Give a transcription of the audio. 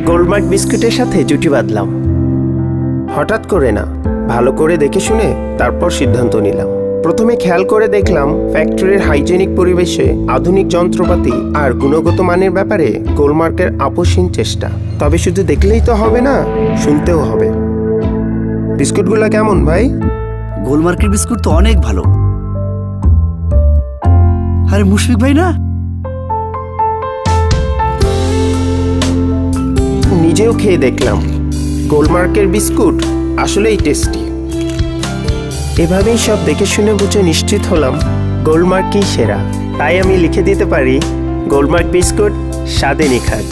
গোল্ডমার্ক বিস্কুটের সাথে জুটি বাঁধলাম। হঠাৎ করে না, ভালো করে দেখে শুনে তারপর সিদ্ধান্ত নিলাম। প্রথমে খেয়াল করে দেখলাম ফ্যাক্টরির হাইজেনিক পরিবেশে আধুনিক যন্ত্রপাতি আর গুণগত মানের ব্যাপারে গোল্ডমার্কের আপোষহীন চেষ্টা। তবে শুধু দেখলেই তো হবে না, শুনতেও হবে। বিস্কুটগুলো কেমন ভাই? গোল্ডমার্কের বিস্কুট তো অনেক ভালো। আরে মুশফিক ভাই না? নিজেও খেয়ে দেখলাম গোল্ডমার্কের বিস্কুট আসলেই টেস্টি। এভাবেই সব দেখে শুনে বুঝে নিশ্চিত হলাম গোল্ডমার্কই সেরা। তাই আমি লিখে দিতে পারি, গোল্ডমার্ক বিস্কুট স্বাদে নিখাদ।